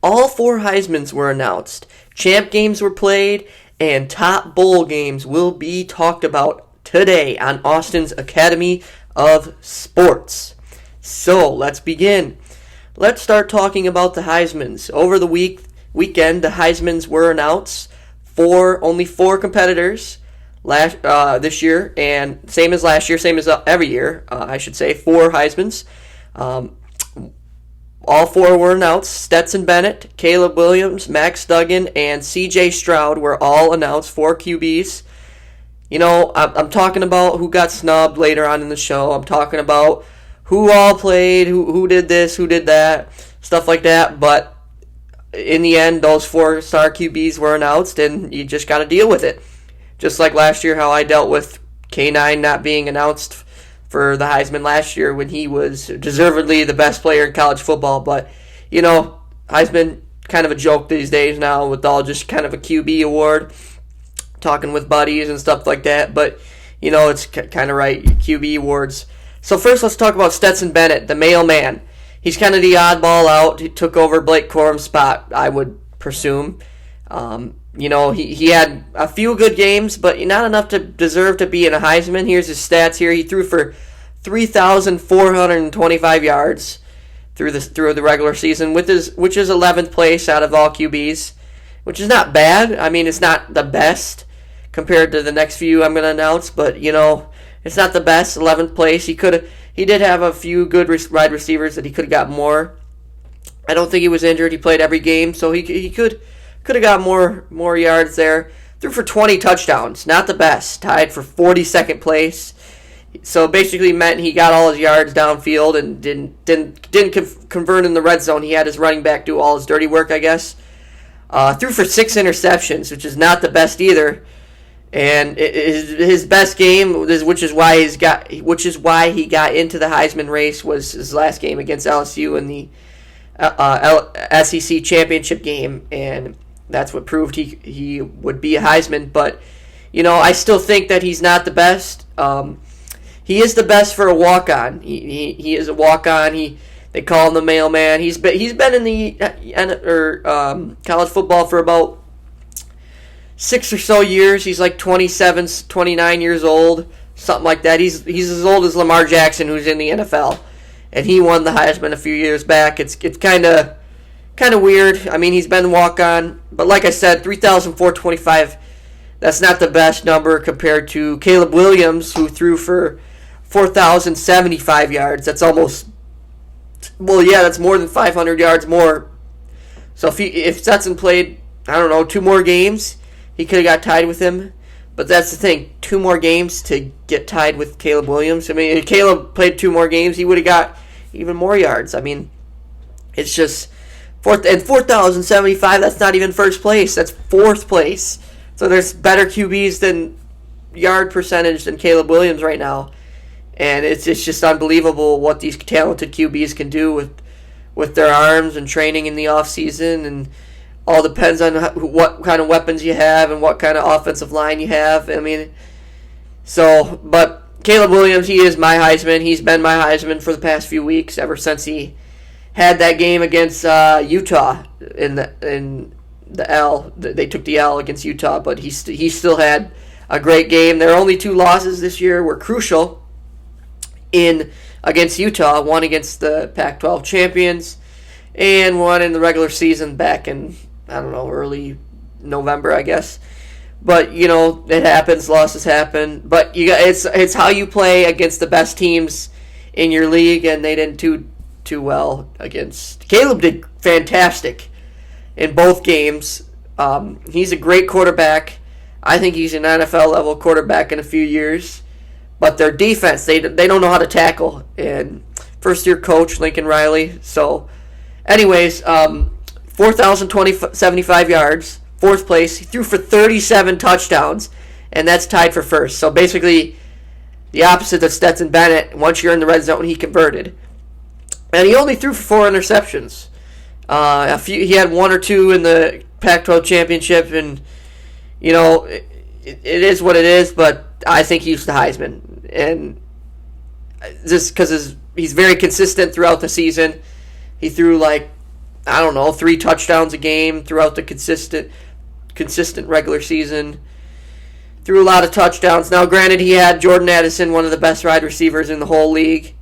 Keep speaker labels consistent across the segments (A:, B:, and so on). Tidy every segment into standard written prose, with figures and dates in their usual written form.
A: all four Heismans were announced. Champ games were played, and top bowl games will be talked about today on Austin's Academy of Sports. So, let's begin. Let's start talking about the Heismans. Over the weekend, the Heismans were announced for only four competitors this year, and same as last year, same as every year, I should say, four Heismans. All four were announced. Stetson Bennett, Caleb Williams, Max Duggan, and C.J. Stroud were all announced, four QBs. You know, I'm talking about who got snubbed later on in the show. I'm talking about who all played, who did this, who did that, stuff like that. But in the end, those four-star QBs were announced, and you just got to deal with it. Just like last year, how I dealt with K9 not being announced for the Heisman last year when he was deservedly the best player in college football. But, you know, Heisman, kind of a joke these days now with all just kind of a QB award, talking with buddies and stuff like that. But, you know, it's kind of right, QB awards. So first, let's talk about Stetson Bennett, the mailman. He's kind of the oddball out. He took over Blake Corum's spot, I would presume. You know, he had a few good games, but not enough to deserve to be in a Heisman. Here's his stats here. He threw for 3,425 yards through the regular season, which is 11th place out of all QBs, which is not bad. I mean, it's not the best compared to the next few I'm going to announce, but, you know, it's not the best. 11th place. He did have a few good wide receivers that he could have got more. I don't think he was injured. He played every game, so he could have got more yards there. Threw for 20 touchdowns. Not the best. Tied for 42nd place. So basically meant he got all his yards downfield and didn't convert in the red zone. He had his running back do all his dirty work, I guess. Threw for 6 interceptions, which is not the best either. And his best game, which is why he got into the Heisman race, was his last game against LSU in the SEC championship game, and that's what proved he would be a Heisman. But, you know, I still think that he's not the best. He is the best for a walk-on. He is a walk-on. They call him the mailman. He's been in the college football for about 6 or so years. He's like 27, 29 years old, something like that. He's as old as Lamar Jackson, who's in the NFL, and he won the Heisman a few years back. It's kind of weird. I mean, he's been walk-on, but like I said, 3,425. That's not the best number compared to Caleb Williams, who threw for 4,075 yards. That's almost, that's more than 500 yards more. So if Stetson played, I don't know, 2 more games, he could have got tied with him. But that's the thing, 2 more games to get tied with Caleb Williams. I mean, if Caleb played 2 more games, he would have got even more yards. I mean, it's just 4,075, that's not even first place. That's 4th place. So there's better QBs than yard percentage than Caleb Williams right now. And it's just unbelievable what these talented QBs can do with their arms and training in the offseason. And all depends on what kind of weapons you have and what kind of offensive line you have. I mean, but Caleb Williams, he is my Heisman. He's been my Heisman for the past few weeks, ever since he had that game against Utah in the L. They took the L against Utah, but he still had a great game. Their only 2 losses this year were crucial against Utah. One against the Pac-12 champions, and one in the regular season back in, I don't know, early November, I guess. But, you know, it happens. Losses happen. But it's how you play against the best teams in your league, and they didn't do too well against. Caleb did fantastic in both games. He's a great quarterback. I think he's an NFL level quarterback in a few years. But their defense, they don't know how to tackle. And first year coach Lincoln Riley. So, anyways, 4,075 yards, 4th place. He threw for 37 touchdowns, and that's tied for first. So basically, the opposite of Stetson Bennett. Once you're in the red zone, he converted, and he only threw for 4 interceptions. He had 1 or 2 in the Pac-12 championship, and you know it is what it is. But I think he's the Heisman, and just because he's very consistent throughout the season. He threw like I don't know, 3 touchdowns a game throughout the consistent regular season. Threw a lot of touchdowns. Now, granted, he had Jordan Addison, one of the best wide receivers in the whole league,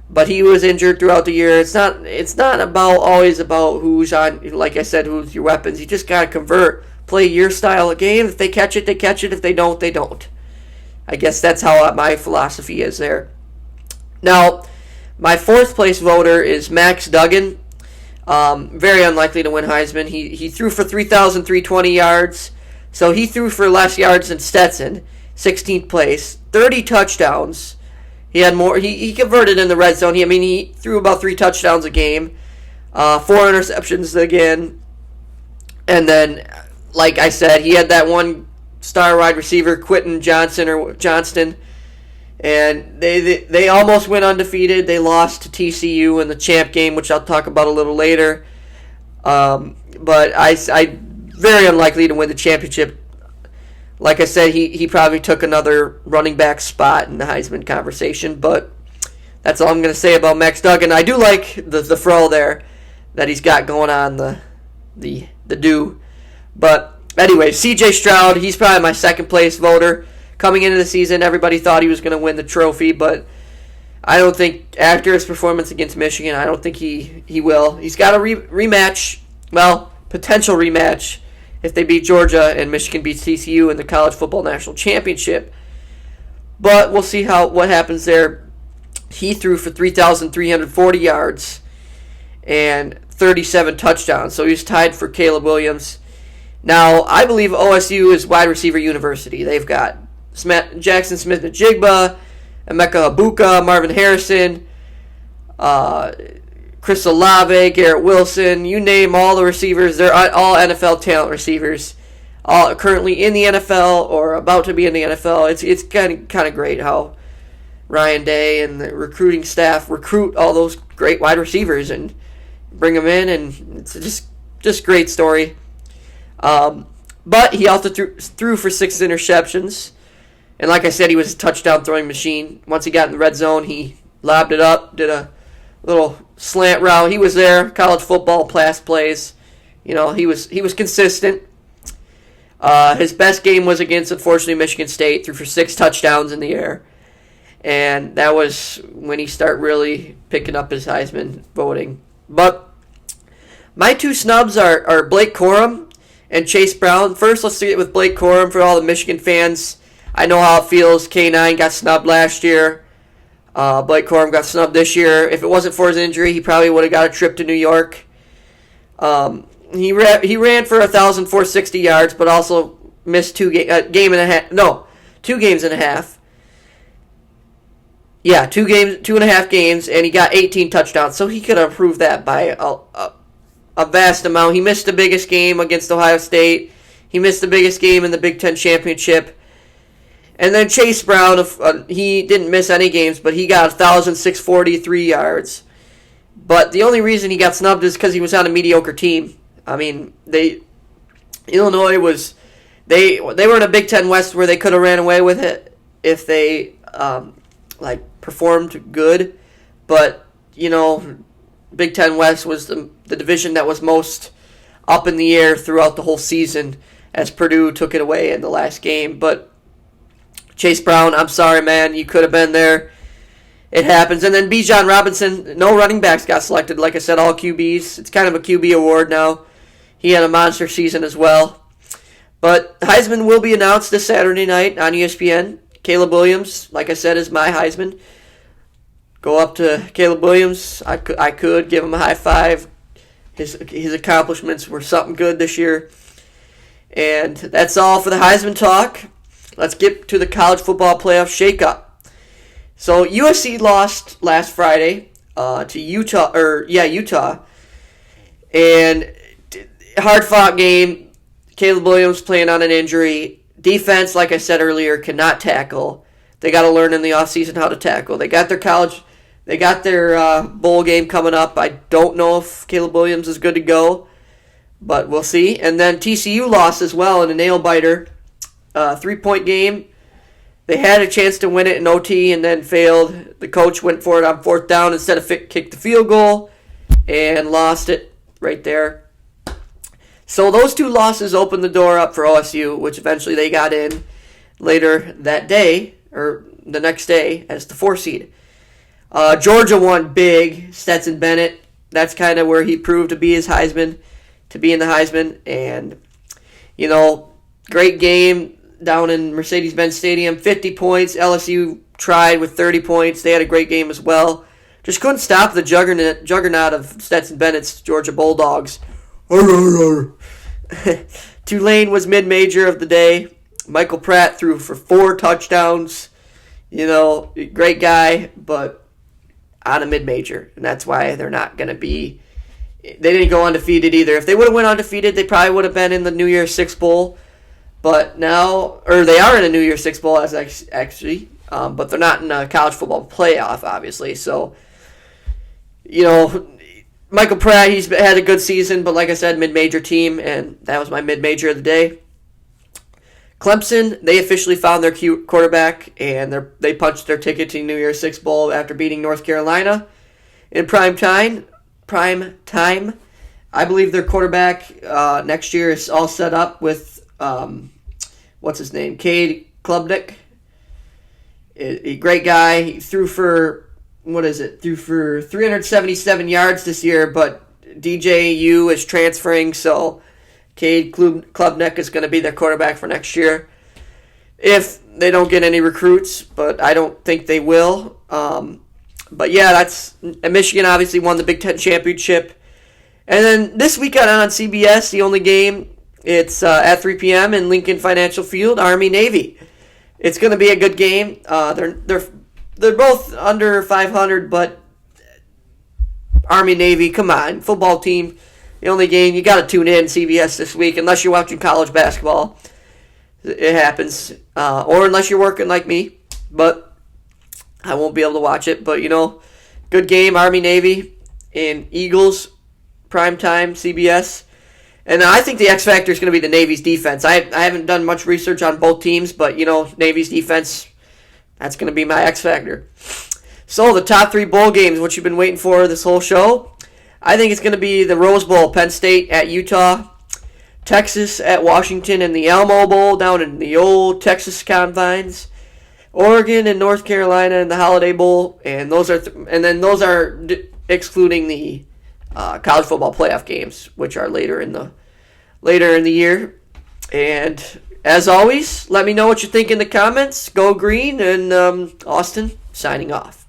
A: but he was injured throughout the year. It's not always about who's on, like I said, who's your weapons. You just got to convert, play your style of game. If they catch it, they catch it. If they don't, they don't. I guess that's how my philosophy is there. Now, my 4th place voter is Max Duggan. Very unlikely to win Heisman. He threw for 3,320 yards. So he threw for less yards than Stetson, 16th place, 30 touchdowns. He had more. He converted in the red zone. He threw about 3 touchdowns a game, 4 interceptions again, and then, like I said, he had that one star wide receiver, Quentin Johnston, and they almost went undefeated. They lost to TCU in the champ game, which I'll talk about a little later. But I very unlikely to win the championship. Like I said, he probably took another running back spot in the Heisman conversation, but that's all I'm going to say about Max Duggan. I do like the fro there that he's got going on, the do. But anyway, C.J. Stroud, he's probably my 2nd place voter. Coming into the season, everybody thought he was going to win the trophy, but I don't think, after his performance against Michigan, I don't think he will. He's got a rematch, potential rematch, if they beat Georgia and Michigan beats TCU in the College Football National Championship. But we'll see what happens there. He threw for 3,340 yards and 37 touchdowns, so he's tied for Caleb Williams. Now, I believe OSU is wide receiver university. They've got Jackson Smith-Njigba, Emeka Egbuka, Marvin Harrison, Chris Olave, Garrett Wilson, you name all the receivers. They're all NFL talent receivers, all currently in the NFL or about to be in the NFL. It's kind of great how Ryan Day and the recruiting staff recruit all those great wide receivers and bring them in, and it's just great story. But he also threw for 6 interceptions, and like I said, he was a touchdown throwing machine. Once he got in the red zone, he lobbed it up, did a little slant route. He was there. College football pass plays. He was consistent. His best game was against, unfortunately, Michigan State. Threw for 6 touchdowns in the air, and that was when he started really picking up his Heisman voting. But my 2 snubs are Blake Corum and Chase Brown. First, let's get with Blake Corum for all the Michigan fans. I know how it feels. K9 got snubbed last year. Blake Corum got snubbed this year. If it wasn't for his injury, he probably would have got a trip to New York. He ran for 1,460 yards, but also missed 2 games and a half. Yeah, 2.5 games, and he got 18 touchdowns. So he could have improved that by a vast amount. He missed the biggest game against Ohio State. He missed the biggest game in the Big Ten Championship. And then Chase Brown, he didn't miss any games, but he got 1,643 yards. But the only reason he got snubbed is because he was on a mediocre team. Illinois was they were in a Big Ten West where they could have ran away with it if they performed good. But Big Ten West was the division that was most up in the air throughout the whole season, as Purdue took it away in the last game. But Chase Brown, I'm sorry, man. You could have been there. It happens. And then Bijan Robinson, no running backs got selected. Like I said, all QBs. It's kind of a QB award now. He had a monster season as well. But Heisman will be announced this Saturday night on ESPN. Caleb Williams, like I said, is my Heisman. Go up to Caleb Williams. I could give him a high five. His accomplishments were something good this year. And that's all for the Heisman talk. Let's get to the college football playoff shakeup. So USC lost last Friday to Utah. And hard-fought game. Caleb Williams playing on an injury. Defense, like I said earlier, cannot tackle. They got to learn in the offseason how to tackle. They got their bowl game coming up. I don't know if Caleb Williams is good to go, but we'll see. And then TCU lost as well in a nail-biter. 3-point game. They had a chance to win it in OT and then failed. The coach went for it on 4th down instead of kicked the field goal and lost it. right there. So those two losses opened the door up for OSU, which eventually they got in later that day, or the next day, as the 4 seed. Georgia won big. Stetson Bennett, that's kind of where he proved to be in the Heisman. And, great game down in Mercedes-Benz Stadium. 50 points. LSU tried with 30 points. They had a great game as well. Just couldn't stop the juggernaut of Stetson Bennett's Georgia Bulldogs. Tulane was mid-major of the day. Michael Pratt threw for 4 touchdowns. Great guy, but on a mid-major. And that's why they're not going to be... They didn't go undefeated either. If they would have went undefeated, they probably would have been in the New Year's Six Bowl. But now... Or they are in a New Year's Six Bowl, actually. But they're not in a college football playoff, obviously. So, Michael Pratt, he's had a good season, but like I said, mid-major team, and that was my mid-major of the day. Clemson, they officially found their quarterback, and they punched their ticket to New Year's Six Bowl after beating North Carolina in prime time. I believe their quarterback next year is all set up with, what's his name, Cade Klubnik. A great guy. He threw for 377 yards this year, but DJU is transferring, so Cade Klubnik is going to be their quarterback for next year. If they don't get any recruits, but I don't think they will. But yeah, Michigan obviously won the Big Ten championship. And then this weekend on CBS, the only game, it's at 3 p.m. in Lincoln Financial Field, Army-Navy. It's going to be a good game. They're both under 500, but Army-Navy, come on. Football team, the only game. You got to tune in CBS this week, unless you're watching college basketball. It happens. Or unless you're working like me. But I won't be able to watch it. But, good game, Army-Navy, and Eagles, primetime, CBS. And I think the X factor is going to be the Navy's defense. I haven't done much research on both teams, but, Navy's defense... That's going to be my X factor. So, the top 3 bowl games, what you've been waiting for this whole show. I think it's going to be the Rose Bowl, Penn State at Utah, Texas at Washington, and the Alamo Bowl down in the old Texas confines, Oregon and North Carolina in the Holiday Bowl, and those are excluding the college football playoff games, which are later in the year. And as always, let me know what you think in the comments. Go Green, and Austin signing off.